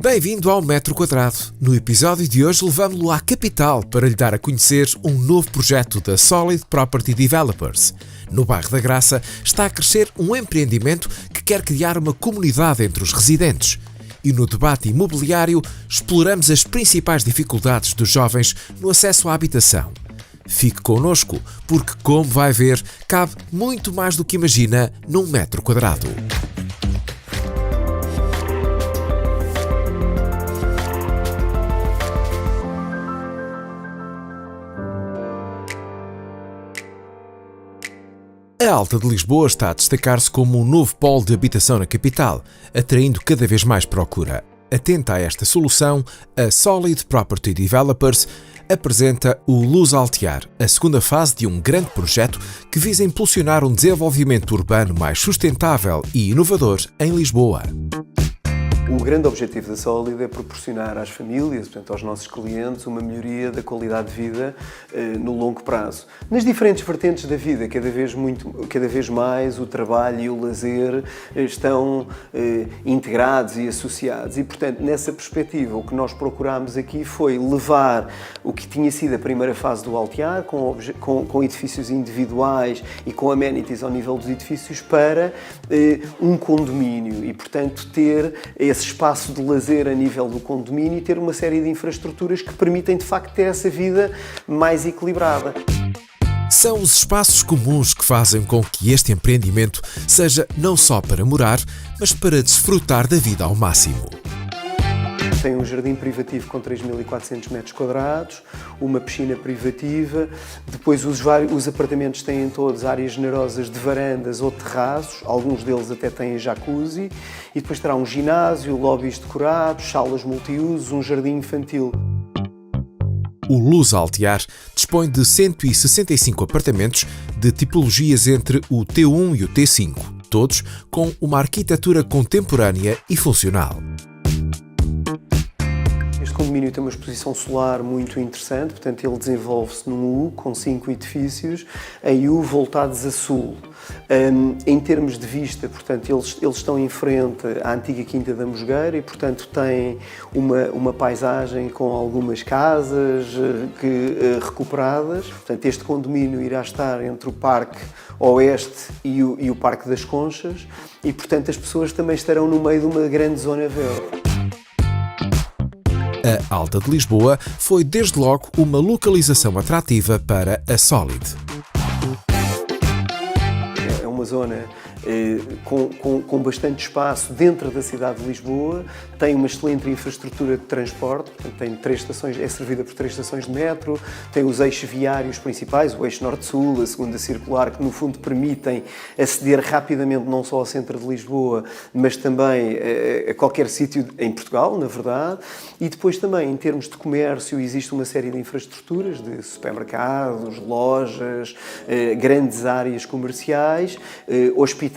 Bem-vindo ao Metro Quadrado. No episódio de hoje levamo-lo à capital para lhe dar a conhecer um novo projeto da Solid Property Developers. No bairro da Graça está a crescer um empreendimento que quer criar uma comunidade entre os residentes. E no debate imobiliário exploramos as principais dificuldades dos jovens no acesso à habitação. Fique connosco, porque, como vai ver, cabe muito mais do que imagina num metro quadrado. A Alta de Lisboa está a destacar-se como um novo polo de habitação na capital, atraindo cada vez mais procura. Atenta a esta solução, a Solid Property Developers apresenta o Luz Altear, a segunda fase de um grande projeto que visa impulsionar um desenvolvimento urbano mais sustentável e inovador em Lisboa. O grande objetivo da Solid é proporcionar às famílias, portanto aos nossos clientes, uma melhoria da qualidade de vida no longo prazo. Nas diferentes vertentes da vida, cada vez mais o trabalho e o lazer estão integrados e associados. E, portanto, nessa perspectiva, o que nós procurámos aqui foi levar o que tinha sido a primeira fase do Altear, com edifícios individuais e com amenities ao nível dos edifícios, para um condomínio e, portanto, ter esse espaço de lazer a nível do condomínio e ter uma série de infraestruturas que permitem, de facto, ter essa vida mais equilibrada. São os espaços comuns que fazem com que este empreendimento seja não só para morar, mas para desfrutar da vida ao máximo. Tem um jardim privativo com 3.400 metros quadrados, uma piscina privativa, depois os apartamentos têm todos áreas generosas de varandas ou terraços, alguns deles até têm jacuzzi, e depois terá um ginásio, lobbies decorados, salas multiusos, um jardim infantil. O Luz Altear dispõe de 165 apartamentos de tipologias entre o T1 e o T5, todos com uma arquitetura contemporânea e funcional. Este condomínio tem uma exposição solar muito interessante, portanto ele desenvolve-se num U com 5 edifícios, em U voltados a sul. Em termos de vista, portanto, eles estão em frente à antiga Quinta da Mosgueira e, portanto, têm uma paisagem com algumas casas recuperadas. Portanto, este condomínio irá estar entre o Parque Oeste e o Parque das Conchas e, portanto, as pessoas também estarão no meio de uma grande zona verde. A Alta de Lisboa foi desde logo uma localização atrativa para a Solid. É uma zona com bastante espaço dentro da cidade de Lisboa, tem uma excelente infraestrutura de transporte, portanto, tem 3 estações, é servida por 3 estações de metro, tem os eixos viários principais, o eixo norte-sul, a segunda circular, que no fundo permitem aceder rapidamente não só ao centro de Lisboa, mas também a qualquer sítio em Portugal, na verdade, e depois também em termos de comércio existe uma série de infraestruturas, de supermercados, lojas, grandes áreas comerciais, hospitais,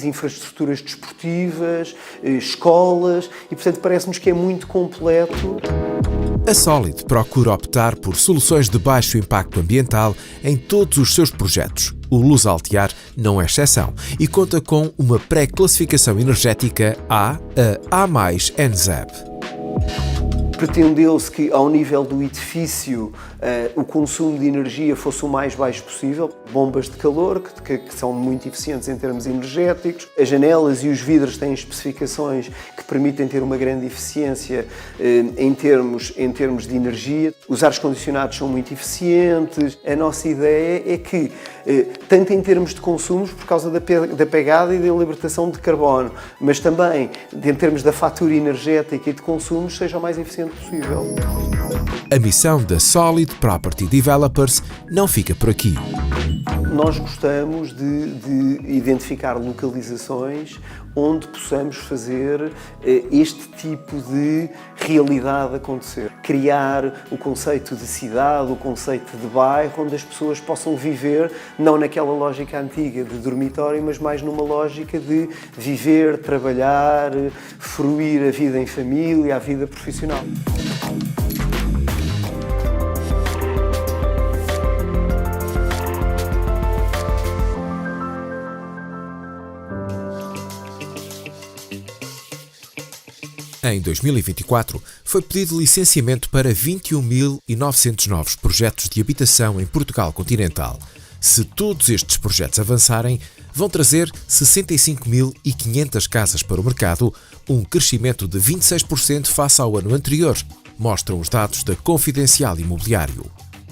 infraestruturas desportivas, escolas e, portanto, parece-nos que é muito completo. A Solid procura optar por soluções de baixo impacto ambiental em todos os seus projetos. O Luz Altear não é exceção e conta com uma pré-classificação energética A NZEB. Pretendeu-se que, ao nível do edifício, o consumo de energia fosse o mais baixo possível. Bombas de calor, que são muito eficientes em termos energéticos. As janelas e os vidros têm especificações que permitem ter uma grande eficiência em termos de energia. Os ar-condicionados são muito eficientes. A nossa ideia é que, tanto em termos de consumos, por causa da pegada e da libertação de carbono, mas também em termos da fatura energética e de consumos, seja o mais eficiente possível. A missão da Solid Property Developers não fica por aqui. Nós gostamos de identificar localizações onde possamos fazer este tipo de realidade acontecer. Criar o conceito de cidade, o conceito de bairro, onde as pessoas possam viver, não naquela lógica antiga de dormitório, mas mais numa lógica de viver, trabalhar, fruir a vida em família, a vida profissional. Em 2024, foi pedido licenciamento para 21.900 novos projetos de habitação em Portugal continental. Se todos estes projetos avançarem, vão trazer 65.500 casas para o mercado, um crescimento de 26% face ao ano anterior, mostram os dados da Confidencial Imobiliário.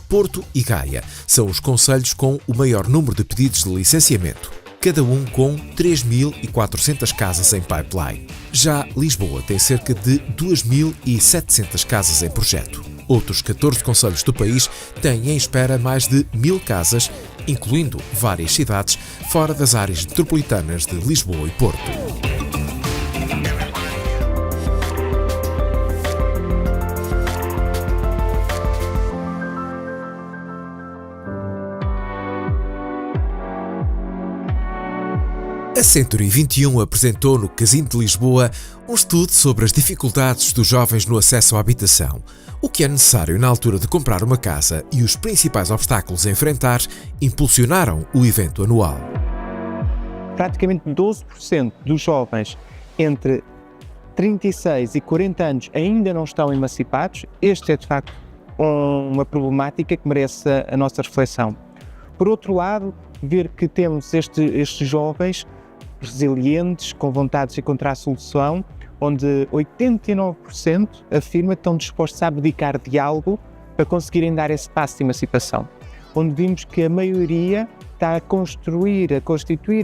Porto e Gaia são os concelhos com o maior número de pedidos de licenciamento, cada um com 3.400 casas em pipeline. Já Lisboa tem cerca de 2.700 casas em projeto. Outros 14 concelhos do país têm em espera mais de 1.000 casas, incluindo várias cidades fora das áreas metropolitanas de Lisboa e Porto. A Century 21 apresentou no Casino de Lisboa um estudo sobre as dificuldades dos jovens no acesso à habitação, o que é necessário na altura de comprar uma casa e os principais obstáculos a enfrentar impulsionaram o evento anual. Praticamente 12% dos jovens entre 36 e 40 anos ainda não estão emancipados. Este é, de facto, uma problemática que merece a nossa reflexão. Por outro lado, ver que temos estes jovens resilientes, com vontade de encontrar solução, onde 89% afirma que estão dispostos a abdicar de algo para conseguirem dar esse passo de emancipação. Onde vimos que a maioria está a constituir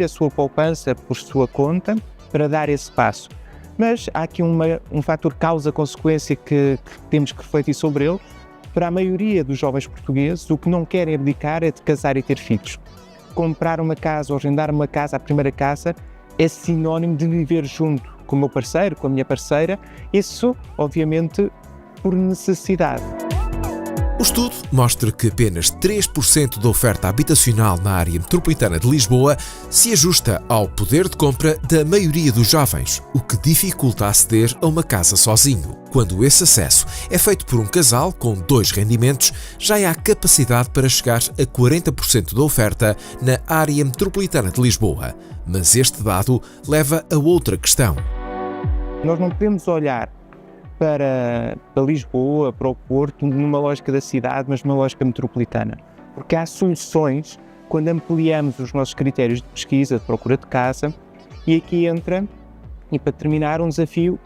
a sua poupança por sua conta para dar esse passo. Mas há aqui um fator causa-consequência que temos que refletir sobre ele. Para a maioria dos jovens portugueses, o que não querem abdicar é de casar e ter filhos. Comprar uma casa ou arrendar uma casa, a primeira casa, é sinónimo de viver junto com o meu parceiro, com a minha parceira, isso, obviamente, por necessidade. O estudo mostra que apenas 3% da oferta habitacional na área metropolitana de Lisboa se ajusta ao poder de compra da maioria dos jovens, o que dificulta aceder a uma casa sozinho. Quando esse acesso é feito por um casal com 2 rendimentos, já há capacidade para chegar a 40% da oferta na área metropolitana de Lisboa. Mas este dado leva a outra questão. Nós não podemos olhar para Lisboa, para o Porto, numa lógica da cidade, mas numa lógica metropolitana. Porque há soluções quando ampliamos os nossos critérios de pesquisa, de procura de casa, e aqui entra, e para terminar, um desafio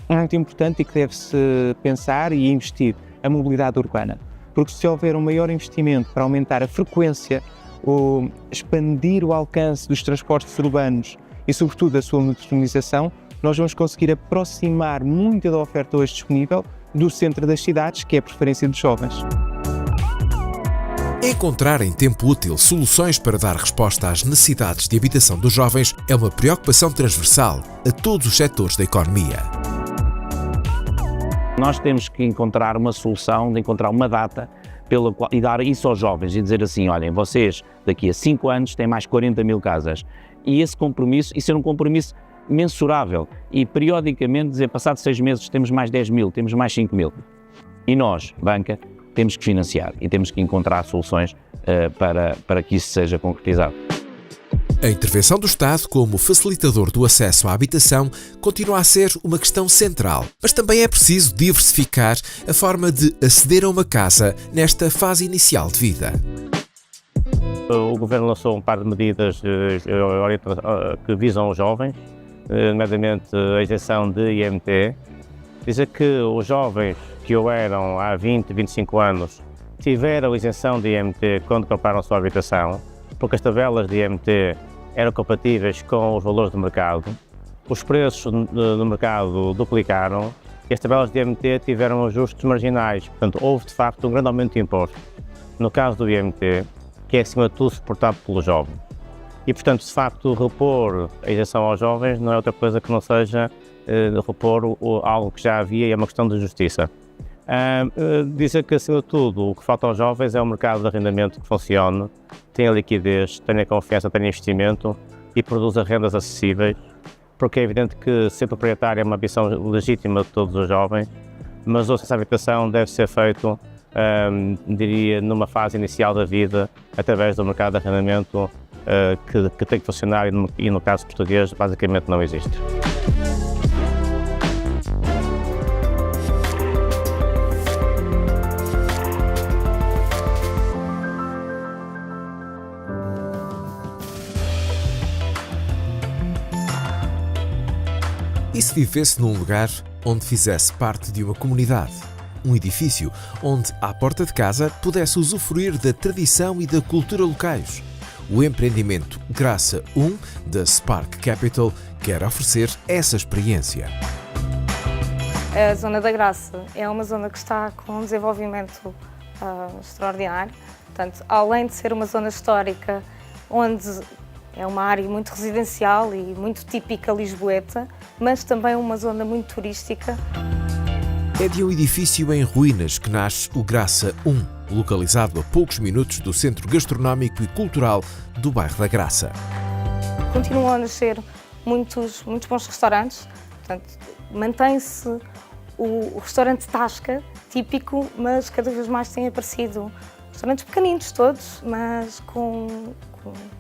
muito importante e que deve-se pensar e investir, a mobilidade urbana. Porque se houver um maior investimento para aumentar a frequência ou expandir o alcance dos transportes urbanos e, sobretudo, a sua modernização, nós vamos conseguir aproximar muita da oferta hoje disponível do centro das cidades, que é a preferência dos jovens. Encontrar em tempo útil soluções para dar resposta às necessidades de habitação dos jovens é uma preocupação transversal a todos os setores da economia. Nós temos que encontrar uma solução, de encontrar uma data e dar isso aos jovens e dizer assim, olhem, vocês daqui a 5 anos têm mais 40.000 casas. E esse compromisso, isso é um compromisso mensurável e periodicamente dizer, passados 6 meses temos mais 10.000, temos mais 5.000. E nós, banca, temos que financiar e temos que encontrar soluções para que isso seja concretizado. A intervenção do Estado como facilitador do acesso à habitação continua a ser uma questão central, mas também é preciso diversificar a forma de aceder a uma casa nesta fase inicial de vida. O Governo lançou um par de medidas que visam os jovens, nomeadamente a isenção de IMT. Dizer que os jovens que o eram há 20, 25 anos tiveram isenção de IMT quando compraram a sua habitação, porque as tabelas de IMT eram compatíveis com os valores do mercado, os preços no mercado duplicaram e as tabelas de IMT tiveram ajustes marginais, portanto houve de facto um grande aumento de imposto. No caso do IMT, que é acima de tudo suportado pelo jovem. E portanto, de facto, repor a isenção aos jovens não é outra coisa que não seja repor algo que já havia e é uma questão de justiça. Dizer que, acima de tudo, o que falta aos jovens é um mercado de arrendamento que funcione, tenha liquidez, tenha confiança, tenha investimento e produza rendas acessíveis, porque é evidente que ser proprietário é uma ambição legítima de todos os jovens, mas o acesso à habitação deve ser feito, diria, numa fase inicial da vida, através do mercado de arrendamento que tem que funcionar e no caso português basicamente não existe. se vivesse num lugar onde fizesse parte de uma comunidade. Um edifício onde, à porta de casa, pudesse usufruir da tradição e da cultura locais. O empreendimento Graça 1 da Spark Capital quer oferecer essa experiência. A Zona da Graça é uma zona que está com um desenvolvimento extraordinário. Portanto, além de ser uma zona histórica, onde é uma área muito residencial e muito típica lisboeta, mas também uma zona muito turística. É de um edifício em ruínas que nasce o Graça 1, localizado a poucos minutos do centro gastronómico e cultural do bairro da Graça. Continuam a nascer muitos bons restaurantes, portanto, mantém-se o restaurante Tasca, típico, mas cada vez mais têm aparecido restaurantes pequeninos todos, mas com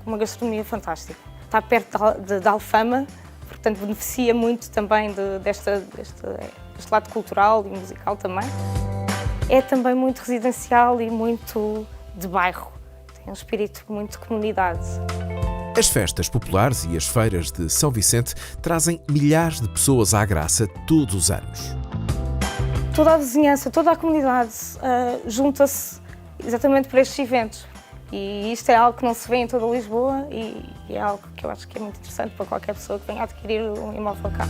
uma gastronomia fantástica. Está perto de Alfama, portanto beneficia muito também deste lado cultural e musical também. É também muito residencial e muito de bairro, tem um espírito muito de comunidade. As festas populares e as feiras de São Vicente trazem milhares de pessoas à Graça todos os anos. Toda a vizinhança, toda a comunidade junta-se exatamente para estes eventos. E isto é algo que não se vê em toda Lisboa e é algo que eu acho que é muito interessante para qualquer pessoa que venha adquirir um imóvel cá.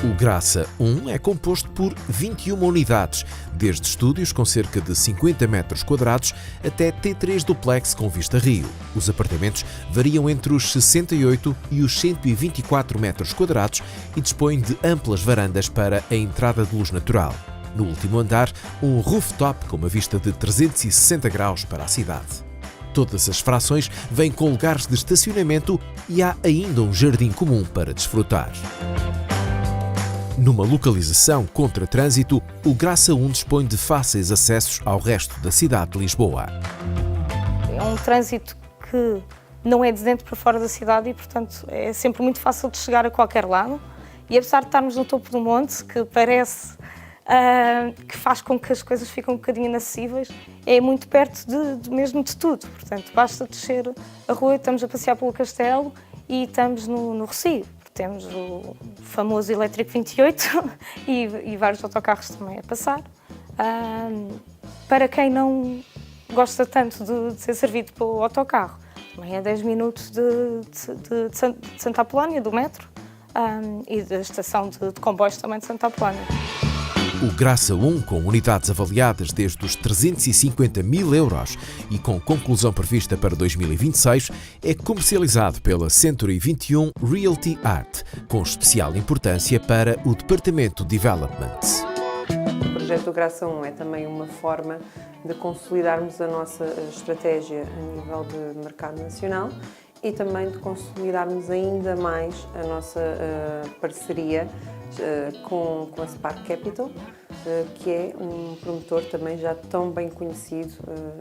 O Graça 1 é composto por 21 unidades, desde estúdios com cerca de 50 metros quadrados até T3 duplex com vista rio. Os apartamentos variam entre os 68 e os 124 metros quadrados e dispõem de amplas varandas para a entrada de luz natural. No último andar, um rooftop com uma vista de 360 graus para a cidade. Todas as frações vêm com lugares de estacionamento e há ainda um jardim comum para desfrutar. Numa localização contra trânsito, o Graça 1 dispõe de fáceis acessos ao resto da cidade de Lisboa. É um trânsito que não é de dentro para fora da cidade e, portanto, é sempre muito fácil de chegar a qualquer lado. E apesar de estarmos no topo do monte, que parece que faz com que as coisas fiquem um bocadinho inacessíveis, é muito perto mesmo de tudo. Portanto, basta descer a rua, estamos a passear pelo castelo e estamos no Rossio. Temos o famoso Elétrico 28 e vários autocarros também a passar. Para quem não gosta tanto de ser servido pelo autocarro, também é 10 minutos de Santa Apolónia, do metro, e da estação de comboios também de Santa Apolónia. O Graça 1, com unidades avaliadas desde os 350 mil euros e com conclusão prevista para 2026, é comercializado pela Century 21 Realty Art, com especial importância para o Departamento Development. O projeto do Graça 1 é também uma forma de consolidarmos a nossa estratégia a nível de mercado nacional e também de consolidarmos ainda mais a nossa parceria com a Spark Capital, que é um promotor também já tão bem conhecido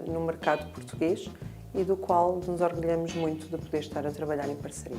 no mercado português e do qual nos orgulhamos muito de poder estar a trabalhar em parceria.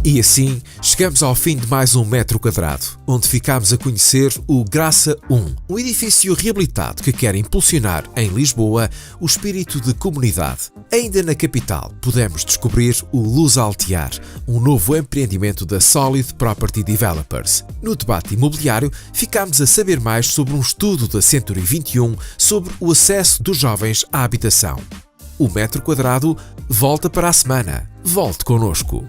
E assim, chegamos ao fim de mais um metro quadrado, onde ficámos a conhecer o Graça 1, um edifício reabilitado que quer impulsionar em Lisboa o espírito de comunidade. Ainda na capital, pudemos descobrir o Luz Altear, um novo empreendimento da Solid Property Developers. No debate imobiliário, ficámos a saber mais sobre um estudo da Century 21 sobre o acesso dos jovens à habitação. O metro quadrado volta para a semana. Volte connosco.